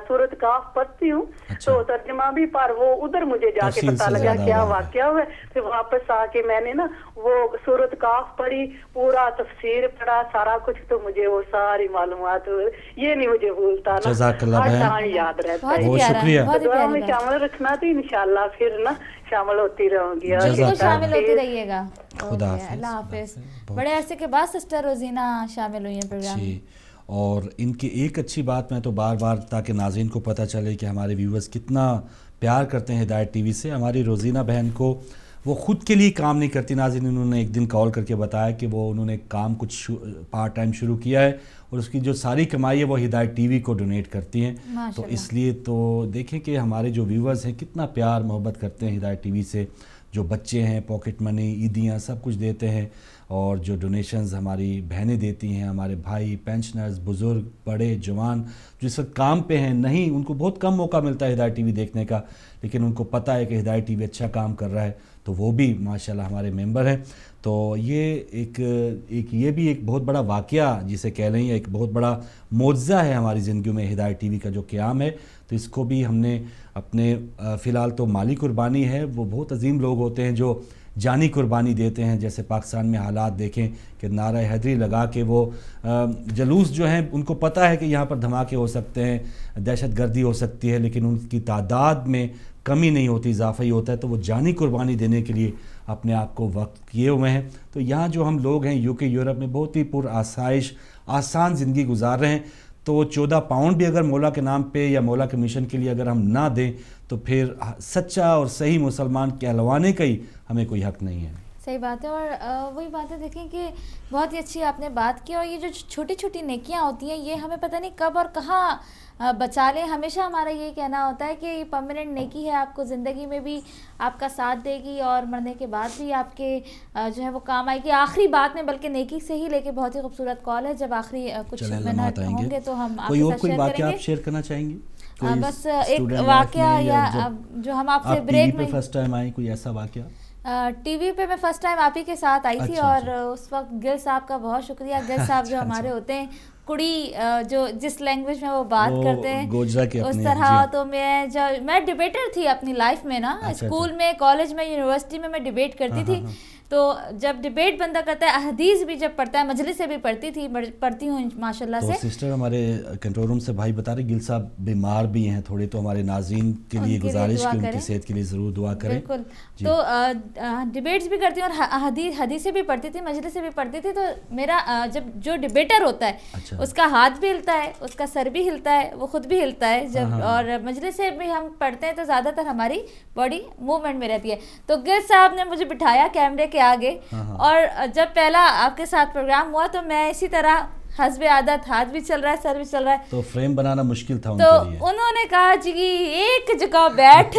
سورۃ کاف پڑھتی ہوں تو ترجمہ بھی, پر وہ ادھر مجھے جا کے پتا لگا کیا واقعہ ہوا. پھر واپس آ کے میں نے نا وہ سورۃ کاف پڑھی, پورا تفسیر پڑھا, سارا کچھ, تو مجھے وہ ساری معلومات یہ نہیں مجھے بھولتا نا, ہر ٹائم یاد رہتا ہے. بہت شکریہ. دعا میں شامل رکھنا تھی, انشاءاللہ پھر نا شامل ہوتی رہوں گی. شامل ہوتی رہیے گا. اللہ حافظ. بڑے عرصے کے بعد سسٹر روزینہ شامل ہوئی ہیں پروگرام میں. اور ان کی ایک اچھی بات میں تو بار بار, تاکہ ناظرین کو پتہ چلے کہ ہمارے ویورز کتنا پیار کرتے ہیں ہدایت ٹی وی سے, ہماری روزینہ بہن کو وہ خود کے لیے کام نہیں کرتی. ناظرین انہوں نے ایک دن کال کر کے بتایا کہ وہ انہوں نے کام کچھ پارٹ ٹائم شروع کیا ہے, اور اس کی جو ساری کمائی ہے وہ ہدایت ٹی وی کو ڈونیٹ کرتی ہیں. تو اس لیے تو دیکھیں کہ ہمارے جو ویورز ہیں کتنا پیار محبت کرتے ہیں ہدایت ٹی وی سے. جو بچے ہیں پاکٹ منی, عیدیاں سب کچھ دیتے ہیں, اور جو ڈونیشنز ہماری بہنیں دیتی ہیں, ہمارے بھائی, پینشنرز, بزرگ, بڑے, جوان جو اس وقت کام پہ ہیں, نہیں ان کو بہت کم موقع ملتا ہے ہدایت ٹی وی دیکھنے کا, لیکن ان کو پتہ ہے کہ ہدایت ٹی وی اچھا کام کر رہا ہے, تو وہ بھی ماشاءاللہ ہمارے ممبر ہیں. تو یہ یہ بھی ایک بہت بڑا واقعہ جسے کہہ لیں, ایک بہت بڑا معجزہ ہے ہماری زندگیوں میں ہدایت ٹی وی کا جو قیام ہے. تو اس کو بھی ہم نے اپنے فی الحال تو مالی قربانی ہے, وہ بہت عظیم لوگ ہوتے ہیں جو جانی قربانی دیتے ہیں. جیسے پاکستان میں حالات دیکھیں کہ نعرہ حیدری لگا کے وہ جلوس جو ہیں, ان کو پتہ ہے کہ یہاں پر دھماکے ہو سکتے ہیں, دہشت گردی ہو سکتی ہے, لیکن ان کی تعداد میں کمی نہیں ہوتی, اضافہ ہی ہوتا ہے. تو وہ جانی قربانی دینے کے لیے اپنے آپ کو وقت کیے ہوئے ہیں. تو یہاں جو ہم لوگ ہیں UK یورپ میں بہت ہی پر آسائش آسان زندگی گزار رہے ہیں. تو 14 پاؤنڈ بھی اگر مولا کے نام پہ یا مولا کے مشن کے لیے اگر ہم نہ دیں تو پھر سچا اور صحیح مسلمان کہلوانے کا ہی ہمیں کوئی حق نہیں ہے. صحیح بات ہے. اور وہی بات ہے, دیکھیں کہ بہت ہی اچھی آپ نے بات کی, اور یہ جو چھوٹی چھوٹی نیکیاں ہوتی ہیں یہ ہمیں پتہ نہیں کب اور کہاں بچا لیں. ہمیشہ ہمارا یہ کہنا ہوتا ہے کہ یہ پرماننٹ نیکی ہے, آپ کو زندگی میں بھی آپ کا ساتھ دے گی اور مرنے کے بعد بھی آپ کے جو ہے وہ کام آئے گی. آخری بات میں بلکہ نیکی سے ہی لے کے بہت ہی خوبصورت کال ہے. جب آخری کچھ منٹ ہوں گے تو ہم آپ کے ساتھ شیئر کریں گے. شیئر کرنا چاہیں گے بس ایک واقعہ یا جو ہم آپ سے بریک میں فرسٹ ٹائم آئی, کوئی ایسا واقعہ ٹی وی پہ میں فرسٹ ٹائم آپ ہی کے ساتھ آئی تھی, اور اس وقت گل صاحب کا بہت شکریہ. گل صاحب جو ہمارے ہوتے ہیں کڑی, جو جس لینگویج میں وہ بات کرتے ہیں اس طرح. تو میں ڈبیٹر تھی اپنی لائف میں نا, اسکول میں, کالج میں, یونیورسٹی میں ڈبیٹ کرتی تھی. تو جب ڈبیٹ بندہ کرتا ہے, حدیث بھی جب پڑھتا ہے, مجلس سے بھی پڑھتی ہوں ماشاءاللہ سے. تو سسٹر ہمارے کنٹرول روم سے بھائی بتا رہے گل صاحب بیمار بھی ہیں تھوڑے, تو ہمارے ناظرین کے لیے گزارش کہ ان کی صحت کے لیے ضرور دعا کریں. بالکل. تو ڈبیٹس بھی کرتی ہوں اور حدیثیں بھی پڑھتی تھی, مجلس سے بھی پڑھتی تھی. تو میرا جب جو ڈبیٹر ہوتا ہے اس کا ہاتھ بھی ہلتا ہے, اس کا سر بھی ہلتا ہے, وہ خود بھی ہلتا ہے جب, اور مجلس سے بھی ہم پڑھتے ہیں تو زیادہ تر ہماری باڈی موومنٹ میں رہتی ہے. تو گل صاحب نے مجھے بٹھایا کیمرے کے آگے, اور جب پہلا آپ کے ساتھ پروگرام ہوا تو میں اسی طرح حسب عادت, ہاتھ بھی چل رہا ہے, سر بھی چل رہا ہے, تو فریم بنانا مشکل تھا ان کے لیے. تو انہوں نے کہا جی ایک جگہ بیٹھ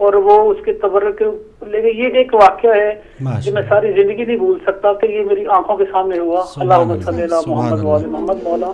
اور وہ اس کے تبرک لیکن یہ ایک واقعہ ہے جو میں ساری زندگی نہیں بھول سکتا کہ یہ میری آنکھوں کے سامنے ہوا. اللہم صلی علی محمد و علی محمد. مولا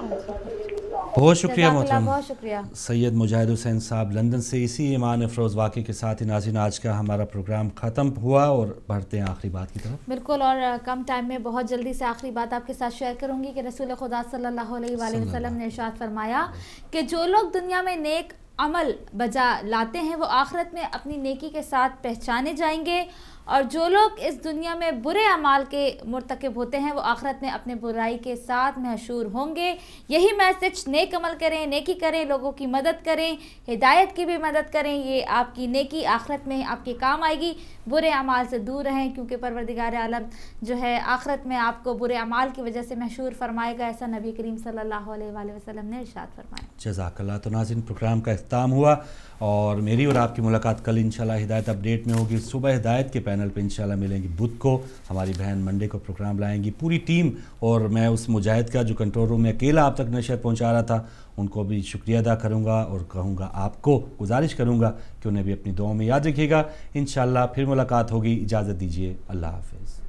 بہت شکریہ محترم بہت شکریہ سید مجاہد حسین صاحب لندن سے. اسی ایمان افروز واقعے کے ساتھ ہی ناظرین آج کا ہمارا پروگرام ختم ہوا اور بڑھتے ہیں آخری بات کی طرف. بالکل, اور کم ٹائم میں بہت جلدی سے آخری بات آپ کے ساتھ شیئر کروں گی کہ رسول خدا صلی اللہ علیہ وآلہ وسلم نے ارشاد فرمایا کہ جو لوگ دنیا میں نیک عمل بجا لاتے ہیں وہ آخرت میں اپنی نیکی کے ساتھ پہچانے جائیں گے, اور جو لوگ اس دنیا میں برے اعمال کے مرتکب ہوتے ہیں وہ آخرت میں اپنے برائی کے ساتھ محشور ہوں گے. یہی میسج, نیک عمل کریں, نیکی کریں, لوگوں کی مدد کریں, ہدایت کی بھی مدد کریں, یہ آپ کی نیکی آخرت میں آپ کے کام آئے گی. برے اعمال سے دور رہیں کیونکہ پروردگار عالم جو ہے آخرت میں آپ کو برے اعمال کی وجہ سے محشور فرمائے گا, ایسا نبی کریم صلی اللہ علیہ وآلہ وسلم نے ارشاد فرمایا. جزاک اللہ. تو ناظرین پروگرام کا اختتام ہوا اور میری اور آپ کی ملاقات کل انشاءاللہ ہدایت اپڈیٹ میں ہوگی. صبح ہدایت کے پینل پہ انشاءاللہ ملیں گی بدھ کو, ہماری بہن منڈے کو پروگرام لائیں گی. پوری ٹیم اور میں اس مجاہد کا جو کنٹرول روم میں اکیلا آپ تک نشر پہنچا رہا تھا ان کو بھی شکریہ ادا کروں گا اور کہوں گا آپ کو گزارش کروں گا کہ انہیں بھی اپنی دعاؤں میں یاد رکھیے گا. انشاءاللہ پھر ملاقات ہوگی. اجازت دیجیے, اللہ حافظ.